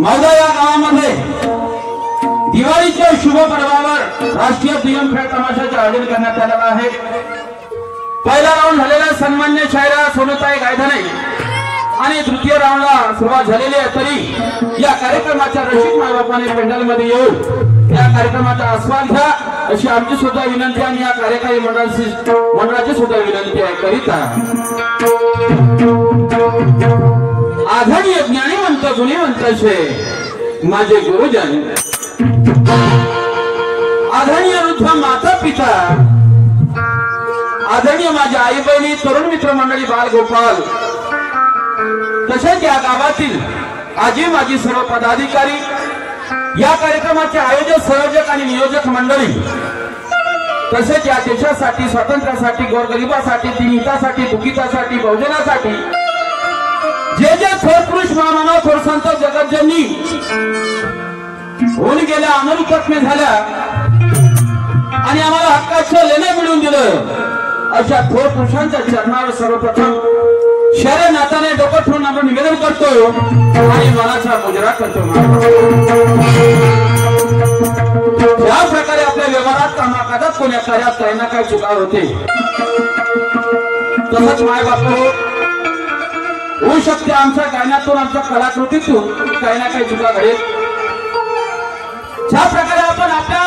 मौदा या गावामध्ये दिवाळीच्या शुभ पर्वावर राष्ट्रीय दुय्यम खेळ तमाशाचे आयोजन करण्यात आलेला आहे। पहिला राऊंड झालेला सन्मान्य शायरा सोनताई गायधने आणि तृतीय राऊंडला सुरुवात झालेली आहे। तरी या कार्यक्रमाच्या रसिक मायबापाने पेंडल मध्ये येऊन या कार्यक्रमाचा आस्वाद घ्या अशी आमची सुद्धा विनंती आणि या कार्यकारी मंडळाची सुद्धा विनंती आहे करिता आघाडी ज्ञानीवंत गुणीवंत शे माझे गुरुजन आदरणीय वृद्ध माता पिता आदरणीय माझ्या आई बहिणी तरुण मित्र मंडळी बाल गोपाल तसेच या गावातील आजी माजी सर्व पदाधिकारी या कार्यक्रमाचे आयोजक संयोजक आणि नियोजक मंडळी तसेच या देशासाठी स्वातंत्र्यासाठी गोरगरिबासाठी दीनहितासाठी दुखितासाठी बहुजनासाठी जे जे थोर पुरुष महामानव थोर संत जगतजननी होऊन गेल्या अमरकत्मे झाल्या आणि आम्हाला हक्काचं लेणं मिळवून दिलं अशा थोर पुरुषांच्या चरणावर सर्वप्रथम शरीर नाताने डोकं ठेवून आपण निवेदन करतो आणि मनाचा मुजरा करतो। या प्रकारे आपल्या व्यवहारात कामाकाजात कोण्या कार्यात काही ना काही चुका होते। तसंच माय बापू होऊ शकते आमच्या गाण्यातून आमच्या कलाकृतीतून काही ना काही चुका घडेल। ज्या प्रकारे आपण आपल्या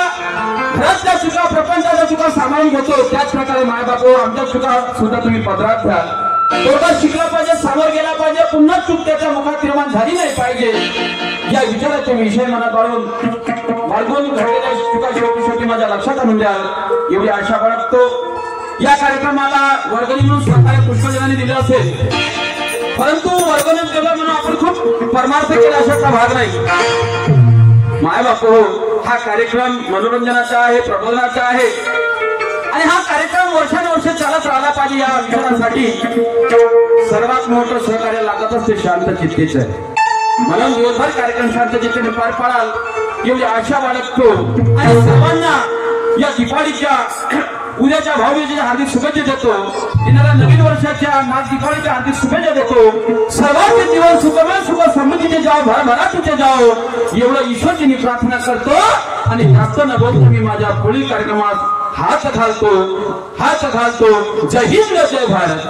घरातल्या चुका प्रपंचाच्या चुका सामावून घेतो त्याच प्रकारे माय बापू आमच्या चुका सुद्धा तुम्ही पदरात घ्या। थोडं शिकला पाहिजे सामोर गेला पाहिजे पुन्हा चूक त्याच्या मुखात निर्माण झाली नाही पाहिजे या विचाराचे विषय मनात बाळगून घडलेल्या चुका शेवटी माझ्या लक्षात आणून द्याल एवढी आशा बाळगतो। या कार्यक्रमाला वर्गणी म्हणून सरकारी पुष्पजनाने दिले असेल परंतु वर्गणी दिला म्हणून आपण खूप परमार्थ केला अशाचा भाग नाही। माय बापू हा कार्यक्रम मनोरंजनाचा आहे प्रबोधनाचा आहे आणि हा कार्यक्रम वर्षानुवर्ष चालत राहिला पाहिजे या विचारासाठी सर्वात मोठं सहकार्य लागत असते शांत चित्तेच म्हणून दिवसभर कार्यक्रम शांत चित्तेने पार पाडाल एवढी आशा बाळगतो आणि सर्वांना या दिवाळीच्या उद्याच्या भाऊबीजेच्या हार्दिक शुभेच्छा देतो। येणाऱ्या नवीन वर्षाच्या नाग दिवाळीच्या हार्दिक शुभेच्छा देतो। सर्वांचे जीवन सुखमय सुख समृद्धीचे जाओ भरभराटीचे जाओ एवढं ईश्वरची प्रार्थना करतो आणि जास्त न बोलतो मी माझ्या पुढील कार्यक्रमात हात घालतो। जय हिंद जय भारत।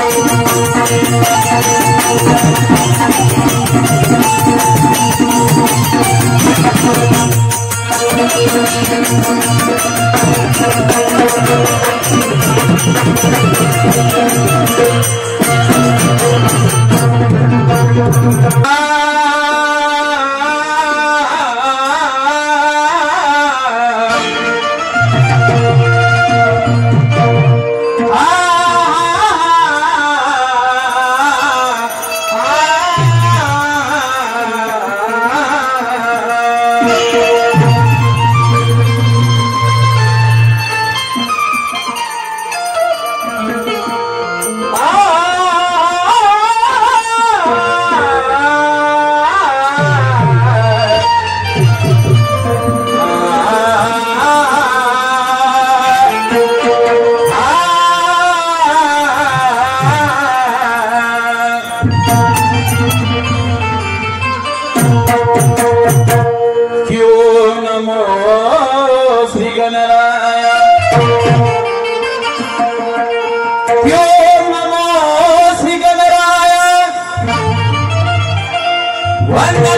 Thank you.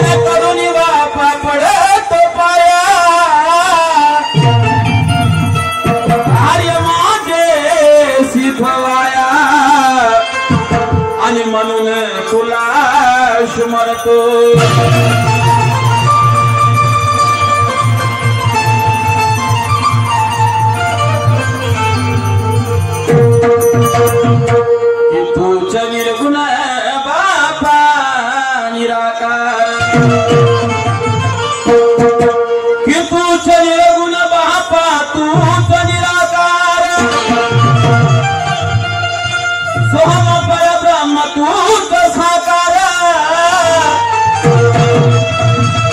मन करून बापा पडतो पाया कार्य माझे सिद्धवाया आणि म्हणून तुला स्मरतो तूच निर्गुण बापा निराकार कि तूच निर्गुण बापा तूच निराकार सोहम परब्रह्म तूच साकार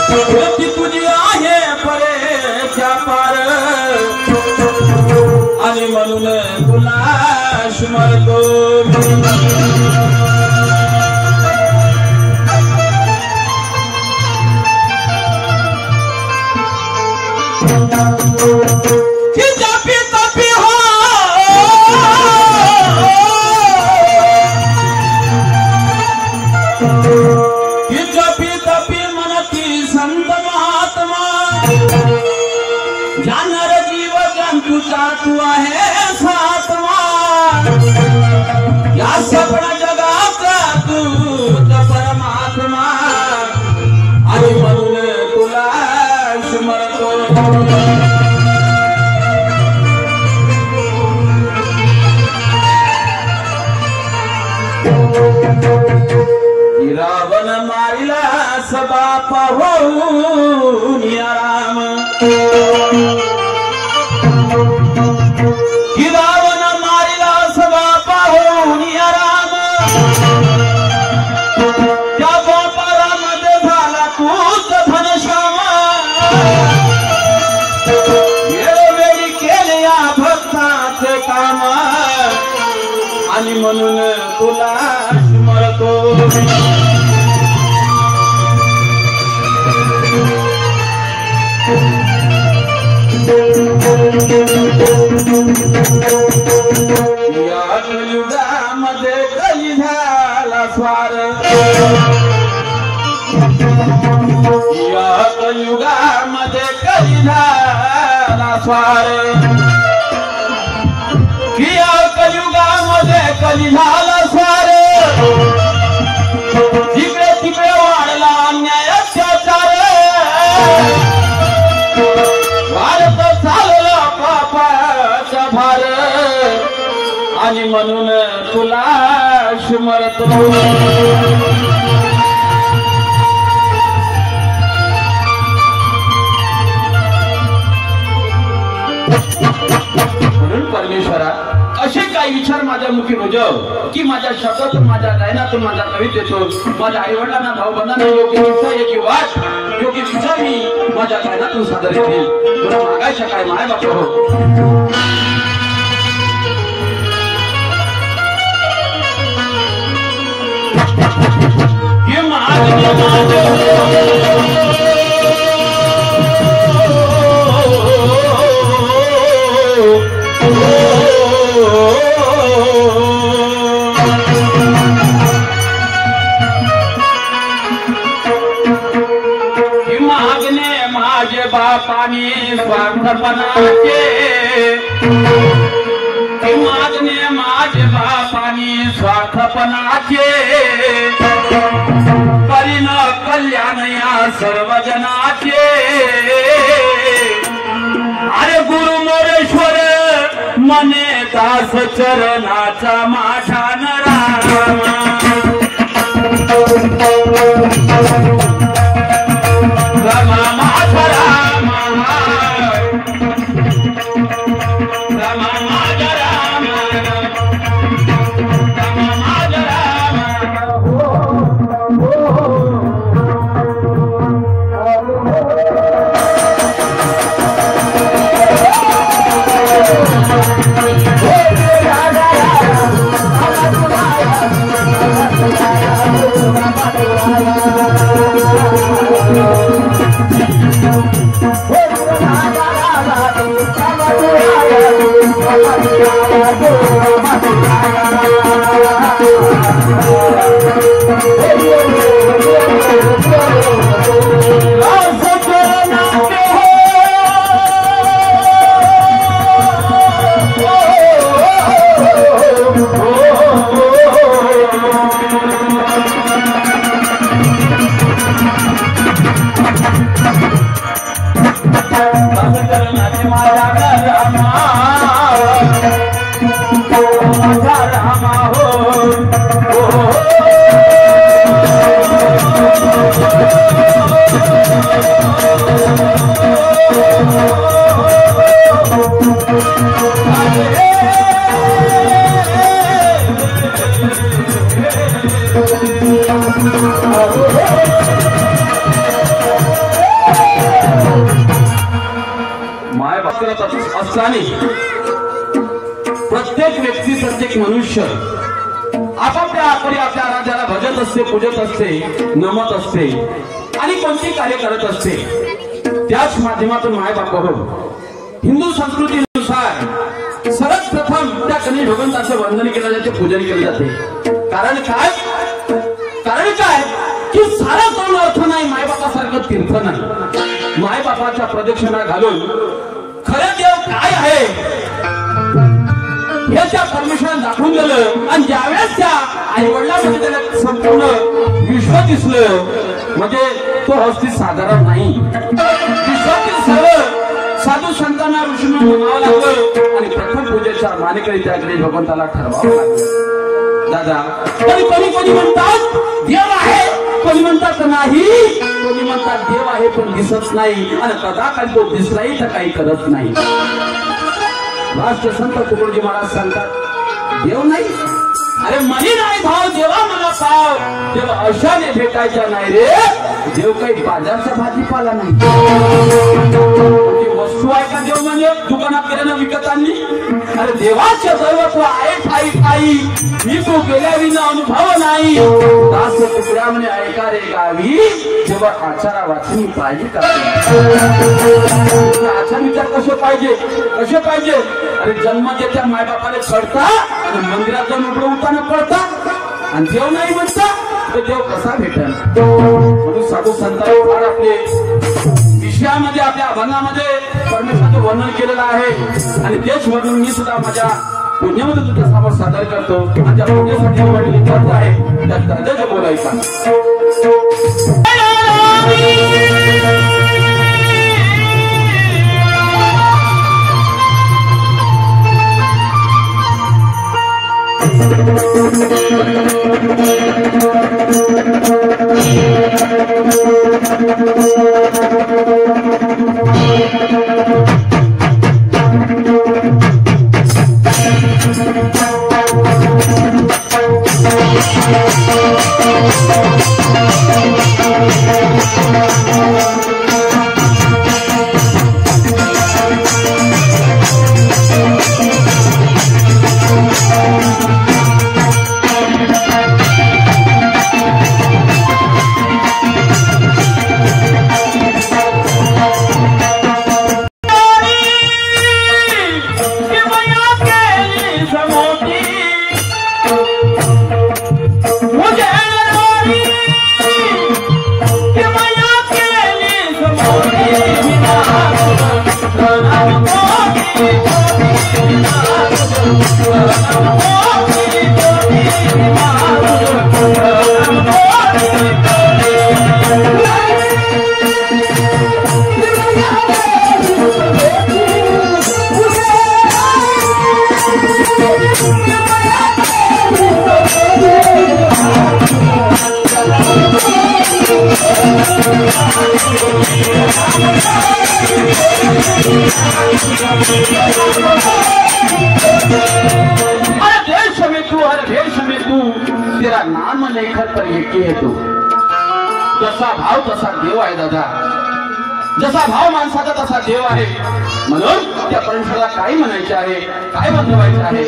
कृती तुझी आहे परेच्या पार आणि म्हणून तुला स्मरतो जपी तपी हो जपी तपी मनती संत महात्मा जाणार जीव जंतूचा तू आहे सात्मा या सगळ्या जगाचा तूच परमात्मा आणि म्हणून तुला स्मरतो रावण मारिला बाप होऊन राम रावण मारिला बाप होऊन राम त्या बापारामध्ये झाला तूच धनश्याम वेळोवेळी केले या भक्ताचे काम आणि म्हणून तुला स्मरतो या कलियुगामध्ये कली झाला स्वार या कलियुगामध्ये कली झाला स्वार या कलियुगामध्ये कली झाला स्वार जिकडे तिकडे वाढला अन्याय अत्याचार भारत चालला पापाचा भार आणि म्हणून तुला स्मरतो म्हणून परमेश्वरा असे काही विचार माझ्या मुखी रुजव की माझ्या शब्दातून माझ्या गायनातून माझ्या कवितेतून माझ्या आई वडिलांना भावबंधांना योग्य दिशा योग्य वाट योग्य विचार मी माझ्या गायनातून सादर केले तुला मागायच्या काय माय बाप हो माझे बापानी स्वार्थपणाचे मागणे माझे बापानी स्वार्थपणाचे करीन कल्याण या सर्वजनाचे अरे गुरु मोरेश्वर मने दास चरणाचा माझा नरामा रामा माझा रामा रामा माझा रामा रामा माझा रामा Oh, माय बापाला असताना प्रत्येक व्यक्ती प्रत्येक मनुष्य आपापल्या आपल्या राज्याला भजत असते, पूजत असते, नमत असते आणि कोणते कार्य करत असते। त्याच माध्यमातून माय बाप हो हिंदू संस्कृतीनुसार सर्वात प्रथम त्या गणेश भगवंताचे वंदन केले जाते, पूजन केले जाते। कारण काय की सारा तोंड अर्थ नाही, मायबापासारखं तीर्थ नाही। मायबापाच्या प्रदक्षिणा घालून खरे देव काय आहे हे त्या परमेश्वराने दाखवून दिलं। आणि ज्यावेळेस त्या आई वडिलांमध्ये त्याला संपूर्ण विश्व दिसलं म्हणजे तो हस्ती साधारण नाही। विश्वातील सर्व साधू संतांना ऋषींना म्हणावं लागलं आणि प्रथम पूजेच्या मानेकरी त्या गणेश भगवंताला ठरवावं लागलं। दादा कोणी म्हणतात देव आहे, कोणी म्हणतात नाही, कोणी म्हणतात देव आहे पण दिसत नाही आणि कदा काही तो दिसलाही तर काही करत नाही। राष्ट्र संत तुकडोजी महाराज सांगतात देव नाही, अरे मनी नाही भाव देवा मला पाव, देव अशाने भेटायचा नाही रे, देव काही बाजारचा भाजीपाला नाही। वस्तू आहे का देव म्हणजे दुकानात गेल्यानं विकत आणली? अरे देवाचे दैवत्व आहे ठाई ठाई, मी तो गेल्या विना अनुभव नाही। दास तुकड्या म्हणे ऐका रे गावी, जेव्हा आचारा वाचनी पाहिजे का? आचार विचार कसे पाहिजे? अरे जन्म देत्या मायबापाने कळता आणि मंदिरात जाऊन उभं उठाना कळता आणि देव नाही म्हणता तर देव कसा भेटेल? म्हणून साधू संतांनी फार आपले विषयामध्ये आपल्या अभंगामध्ये परमेश्वराचं वर्णन केलेलं आहे आणि तेच म्हणून मी सुद्धा माझ्या पुण्यामध्ये तुझ्या समोर सादर करतो। माझ्या पुण्यासाठी निवडलेली चर्चा आहे त्या चर्चेचं बोलायचं। हर भेष में तू तेरा नाम लेकर पर ये है तू। जसा भाव तसा देव आहे दादा, जसा भाव माणसाचा तसा देव आहे। म्हणून त्या परमेश्वराला काय म्हणायचे आहे, काय बंधवायचे आहे?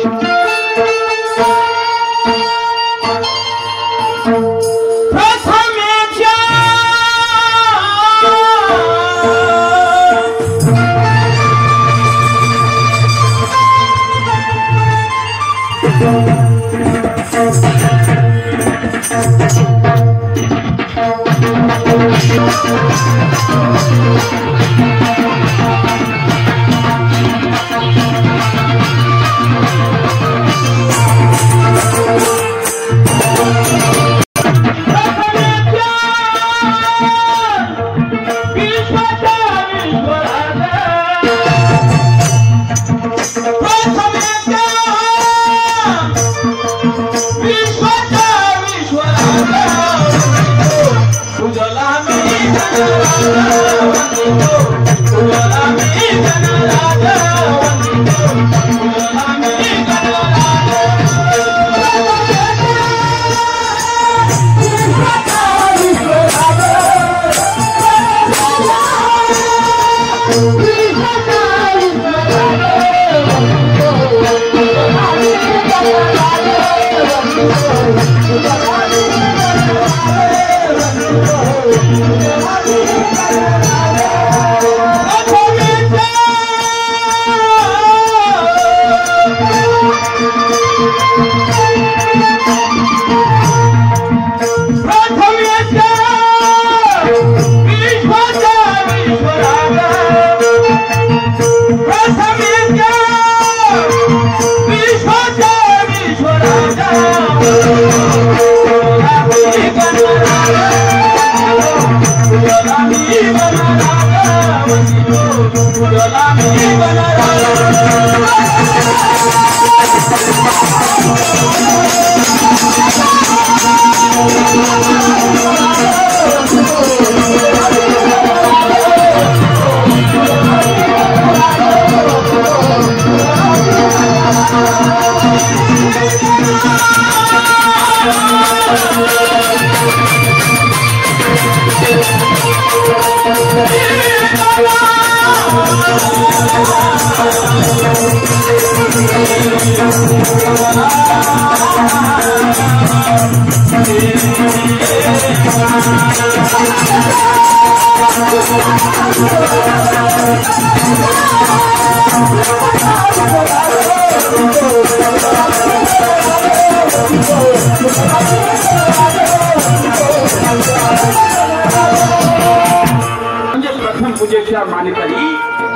प्रथम पूजेच्या मानकरी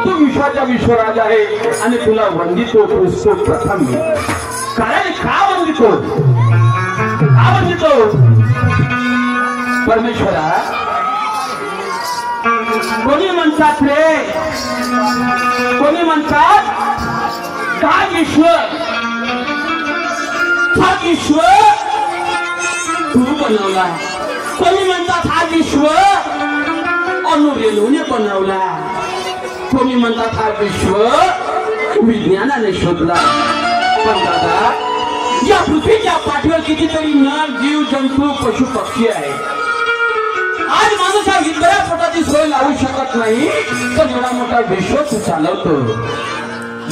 तू विश्वाचा विश्वराज आहे आणि तुला वंदितो क्रिस्तो प्रथम मी. कारण का वंदितो परमेश्वरा. कोणी म्हणतात रे, कोणी म्हणतात हा ईश्वर तू बनवला. कोणी म्हणतात हा ईश्वर अनुरेणूने बनवला. कोणी म्हणतात हा विश्व विज्ञानाने शोधला. पण दादा, या पृथ्वीच्या पाठीवर कितीतरी नर जीव जंतू पशु पक्षी आहे. आज माणूस हा इंद्रिया पोटाची सोय लावू शकत नाही, पण एवढा मोठा विश्व तू चालवतो.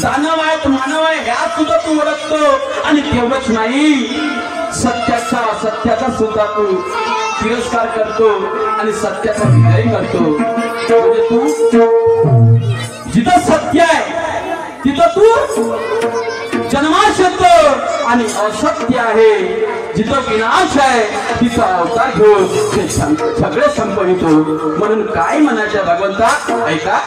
दानव आहेत, मानव आहे, ह्या सुद्धा तू ओळखतो. आणि तेवढंच नाही, सत्याचा सुद्धा तू तिरस्कार करतो आणि सत्याचा विजय करतो. म्हणजे तू जिथं सत्य आहे तिथं तू जन्मास येतो आणि असत्य आहे जिथं विनाश आहे तिथं अवतार घेऊन ते सगळे संपवितो. म्हणून काय म्हणायचं भगवंता, ऐका.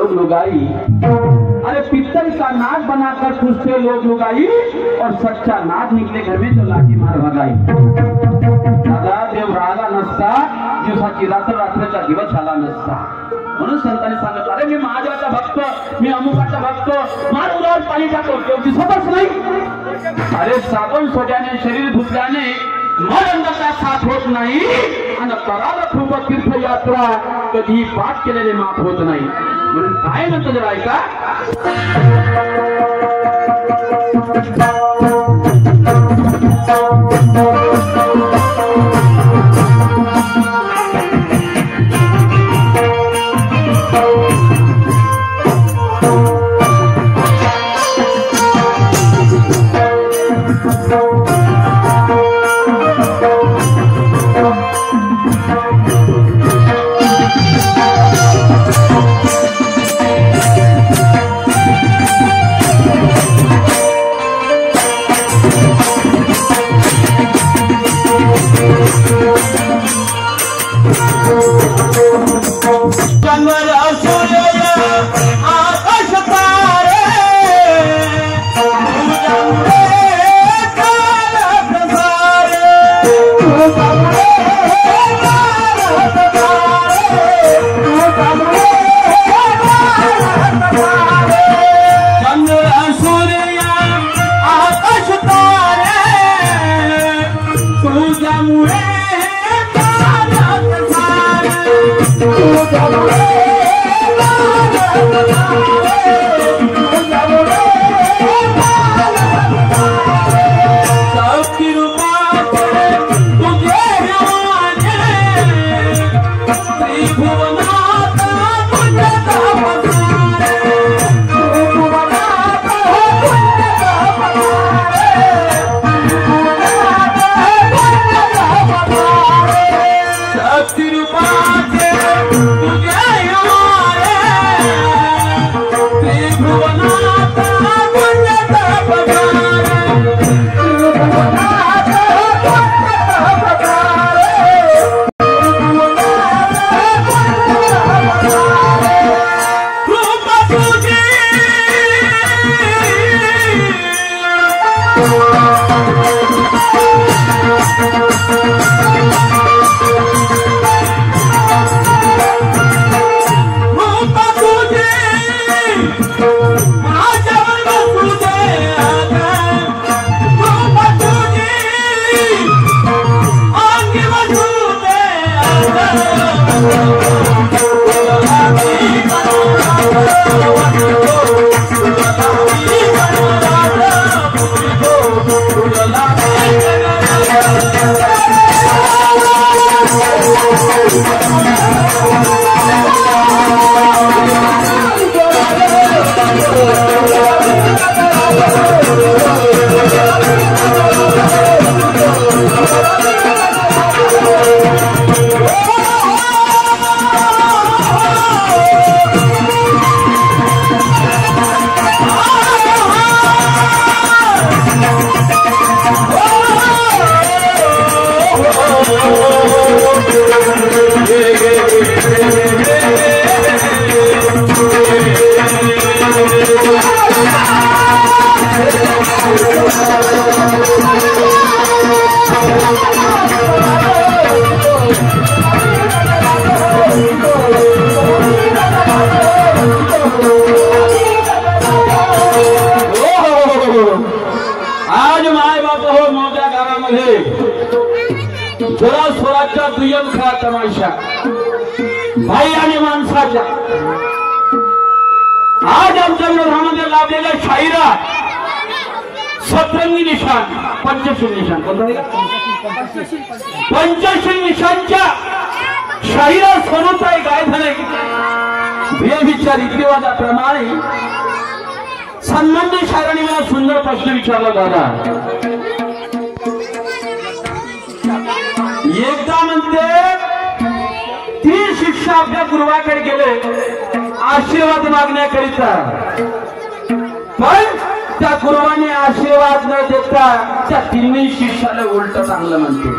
लोग लुगाई। अरे पित्तल का नाग बनाकर पूछते लोग लुगाई और सच्चा नाग निकले घर में तो लाठी मार भगाई। दादा देव राहिला नसता, दिवसाची रात्र रात्रीचा दिवस झाला नसता। म्हणून संतांनी सांगितलं, अरे मी महादेवाचा भक्त, मी अमुकाचा भक्त, मार उरावर पाणी टाकतो तो दिसतच नाही। अरे साबण सोड्याने शरीर धुतल्याने मरणचा साथ होत नाही आणि कराला खूप तीर्थयात्रा कधी पाठ केलेले माफ होत नाही। म्हणून काय म्हणतो जरा ऐका, जरा स्वराज्यात दुय्यम खा तमाशा भाई आणि माणसाच्या आज आमच्या विरोधामध्ये लाभलेल्या शाहिरा सतरंगी निशाण पंचशील निशाण पंचशील निशाणच्या शाहिरा स्वरूप आहे काय झाले भेदीच्या रीतिरिवाजाप्रमाणे सन्मान्य शायरांनी मला सुंदर प्रश्न विचारला दादा एकदा म्हणते ती शिष्य आपल्या गुरुवाकडे गेले आशीर्वाद मागण्याकरिता पण त्या गुरुवाने आशीर्वाद न देता त्या तिन्ही शिष्याला उलट चांगलं म्हणते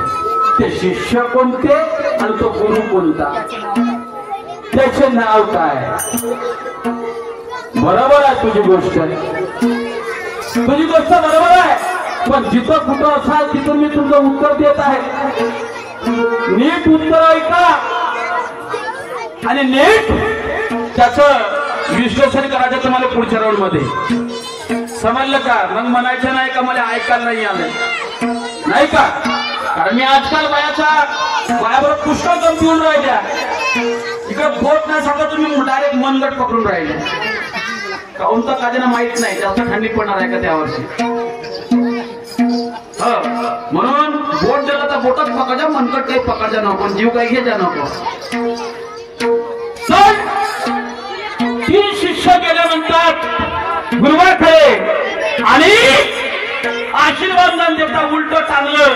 ते शिष्य कोणते आणि तो गुरु कोणता त्याचे नाव काय बरोबर आहे तुझी गोष्ट, तुझी गोष्ट बरोबर आहे. पण जिथं कुठं असाल तिथून मी तुमचं उत्तर देत आहे. नीट उत्तर ऐका आणि नीट त्याचं विश्लेषण करायचं तुम्हाला पुढच्या राऊंड मध्ये. समजलं का? मग म्हणायचं नाही का मला ऐकायला नाही आलं, नाही का? कारण मी आजकाल बायाबरोबर पुष्कळ गमती होऊन राहिल्या. इकडे बोट नाही सांगत तुम्ही डायरेक्ट मनगट पकडून राहिले. काऊन तर काजना माहित नाही जास्त थंडी पडणार आहे का त्यावर्षी. म्हणून बोट दिला तर बोटच पकडजा, मनगट काही पकडजा नको, जीव काही घ्यायचा नको. तीन शिष्य गेल्यानंतर गुरुवाकडे आणि आशीर्वाद न देता उलट टांगलं.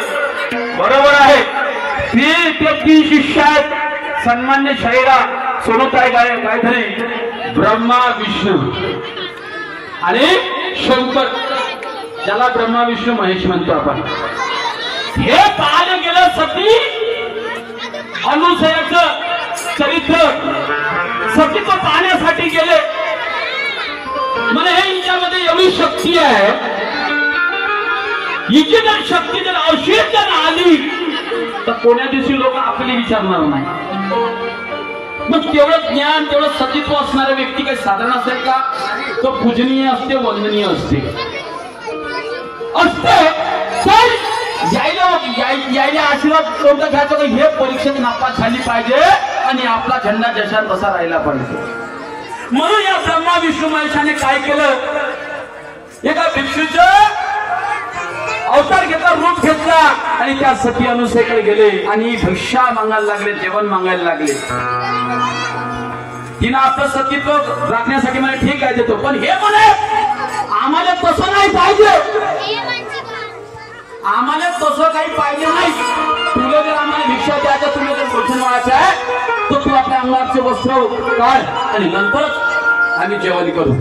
बरोबर आहे. ते तीन शिष्य आहेत सन्मान्य शाहिरा सोनूताई गायधरी, ब्रह्मा विष्णू आणि शंकर, ज्याला ब्रह्मा विष्णू महेश म्हणतो आपण. हे पाहिलं गेलं सती अनुसयाचं चरित्र, सतीत्व पाहण्यासाठी गेले. म्हणजे हे हिच्यामध्ये एवढी शक्ती आहे, हिची जर शक्ती जर अशीच जर आली तर कोण्या दिवशी लोक आपली विचारणार नाही. मग तेवढं ज्ञान तेवढं सतीत्व असणारी व्यक्ती काही साधारण असेल का? तो पूजनीय असते, वंदनीय असते. यायला आशीर्वाद कोणता घ्यायचा का? हे परीक्षेत नापास झाली पाहिजे आणि आपला झेंडा जशात तसा राहिला पाहिजे. म्हणून या ब्रह्मा विष्णू महेशाने काय केलं? एका भिक्षूचं अवतार घेतला, रूप घेतला आणि त्या सती अनुसयाकडे गेले आणि भिक्षा मागायला लागले, जेवण मागायला लागले. तिनं आपलं सतीत्व राखण्यासाठी मला ठीक आहे देतो, पण हे म्हणे आम्हाला तसं नाही पाहिजे, आम्हाला तसं काही पाहिजे नाही. तुला जर आम्हाला भिक्षा द्यायचं, तुला जर भोजन व्हायचं आहे तर तू आपल्या अंगाचे वस्त्र काढ आणि नंतरच आम्ही जेवण करू.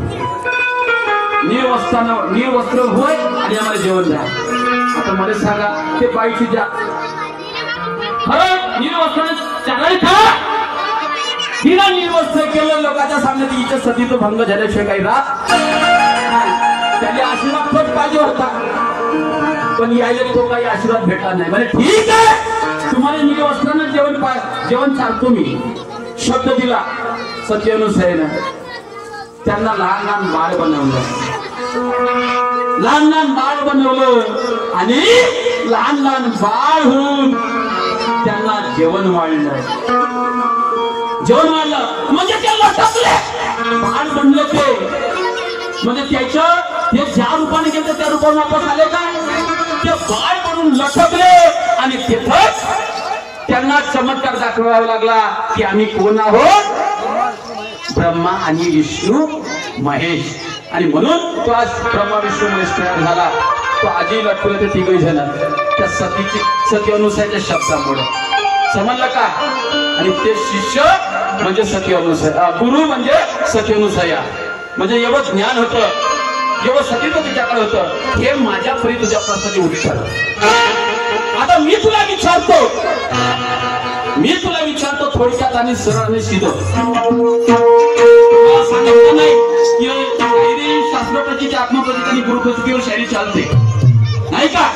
निर्वस्त्र होय आणि आम्हाला जेवण द्या. आता मला सांगा, ते बाईची द्या खरं निर्वस्त्राने चांगली खा. हिला निर्वस्त्र केलं लोकांच्या सामने, तिच्या सतीत्व भंग झाल्याशिवाय काही राहत. त्याला आशीर्वाद खत पाहिजे होता, पण यायला तो काही आशीर्वाद भेटला नाही. म्हणजे ठीक आहे, तुम्हाला निर्वस्त्रानं जेवण चालतो मी, शब्द दिला सती अनुसयानं. त्यांना लहान लहान बाळ बनवलं, लहान लहान बाळ बनवलं आणि लहान लहान बाळ होऊन त्यांना जेवण वाढलं. जेवण वाढलं म्हणजे ते लटकले, बाळ बनले ते. म्हणजे त्याचं ते ज्या रूपाने गेलं त्या रूपाने वापस आले का? ते बाळ म्हणून लटकले आणि तिथंच त्यांना चमत्कार दाखवावा लागला की आम्ही कोण आहोत? ब्रह्मा आणि विष्णू महेश. आणि म्हणून तो आज ब्रह्मा विष्णू महेश तयार झाला. तो आजही लटकले ते तिघही जण त्या सती अनुसयाच्या शब्दामुळे. समजलं का? आणि ते शिष्य म्हणजे सती अनुसया, गुरु म्हणजे सती अनुसया. म्हणजे एवढं ज्ञान होतं, एवढं सतीत्व तिच्याकडे होतं. हे माझ्या परी तुझ्या प्रश्नाचे उत्तर. आता मी तुला विचारतो थोडक्यात आणि सरळ आणि सीधं. सांगितलं नाही की शास्त्रप्रतीची आत्मप्रतीची आणि गुरुप्रतीवर शायरी चालते, नाही का?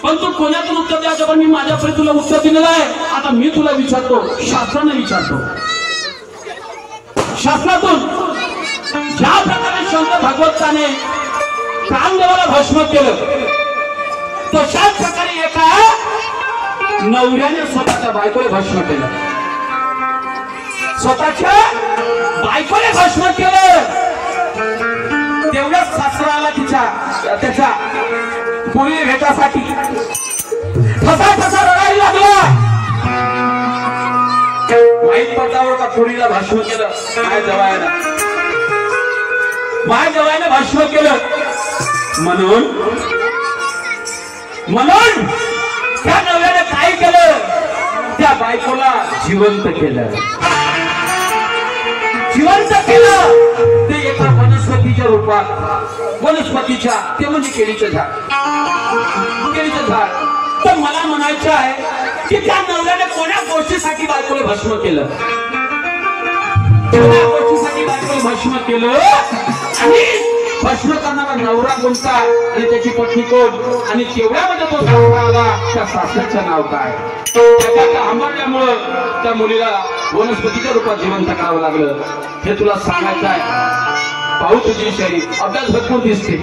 पण तू कोणातून उत्तर द्यायचं, पण मी माझ्या परी तुला उत्तर दिलेलं आहे. आता मी तुला विचारतो, शास्त्राने विचारतो. शास्त्रातून ज्या प्रकारे शंकर भगवंताने कामदेवाला भस्म केलं, तशाच प्रकारे एका नवऱ्याने स्वतःच्या बायकोला भस्म केलं. स्वतःच्या बायकोने भस्म केलं. तेवढ्याच सासराला त्याच्या मुली भेटासाठी ठसा रडायला लागला. माहीत पडतावर का पुरीला भस्म केलं? माझ्या जवायने भस्म केलं. म्हणून त्या नव्याने काय केलं? त्या बायकोला जिवंत केलं. ते एका वनस्पतीच्या रूपात, वनस्पतीच्या, ते म्हणजे केळीचं झाड. तर मला म्हणायचं आहे की त्या नवऱ्याने कोण्या गोष्टीसाठी बायकोला भस्म केलं? जुन्या गोष्टीसाठी बायकोला भस्म केलं आणि भस्म करणारा नवरा कोणता आणि त्याची पत्नी कोण आणि तेवढ्यामध्ये तो सासरा आला त्या सासऱ्याचं नाव काय त्याच्या आंबरल्यामुळं त्या मुलीला वनस्पतीच्या रूपात जिवंत करावं लागलं हे तुला सांगायचं आहे पाहू तुझी शरीर अभ्यास भरपूर दिसते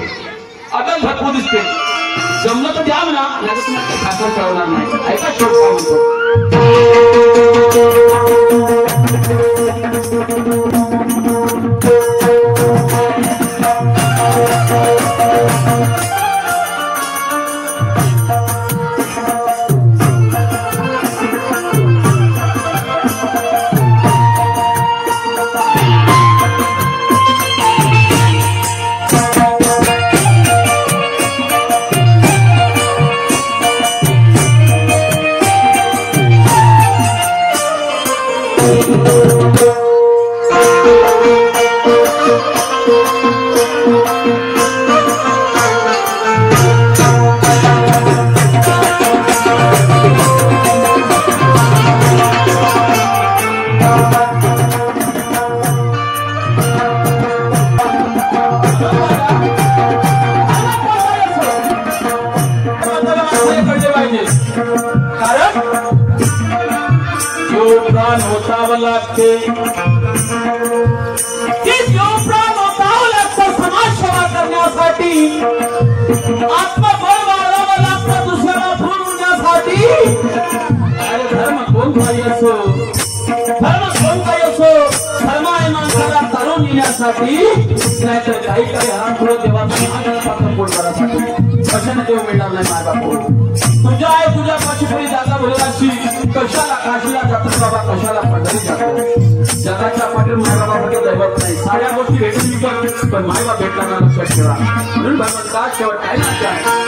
जमलं तर द्या म्हणा नाही तुम्हाला साखर कळवणार नाही ऐका शोक म्हणतो लागते समाज सेवा करण्यासाठी आत्मबळ वाढवावं लागतं दुसऱ्याला फुलवण्यासाठी अरे धर्म कोणताही असो धर्म आहे माणसाला तारून नेण्यासाठी नाहीतर काही हरामखोर देवाचा पोट भरण्यासाठी कशाने देव मिळणार नाही माय बापू तुझ्या आहे तुझ्या पाठीपुढे जागा बोलाशी कशाला काशीला जातो बाबा कशाला पंढरी जातो जगाच्या पाठीवर मायबाबामध्ये दैवत नाही साऱ्या गोष्टी भेटून विकत पण मायबाप भेटला लक्षात ठेवा म्हणून भगवंता शेवट काय ना काय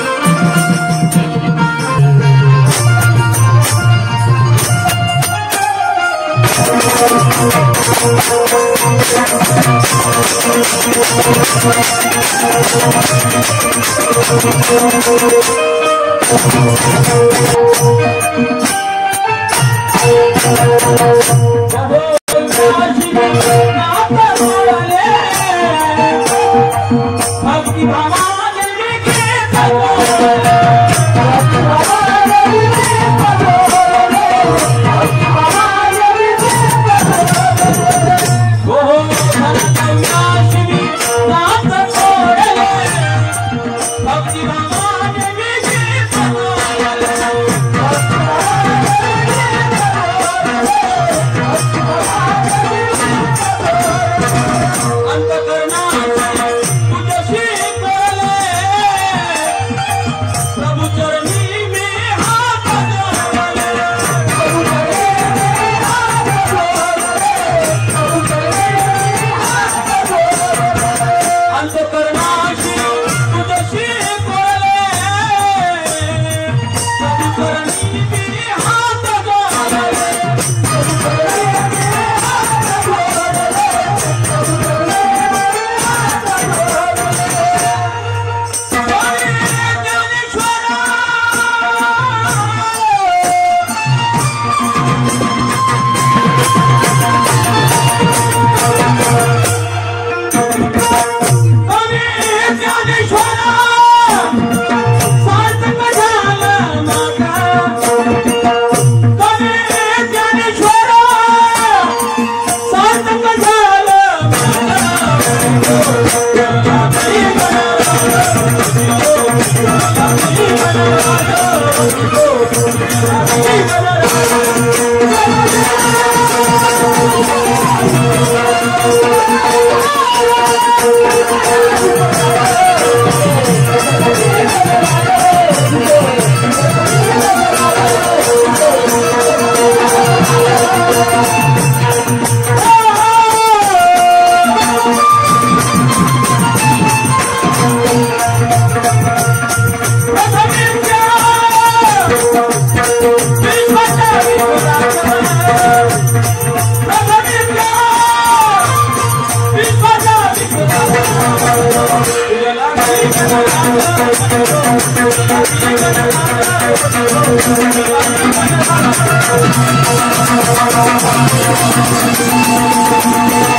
Thank you.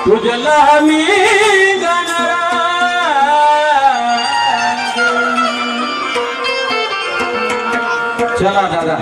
तुझला मी गाणारा चला दादा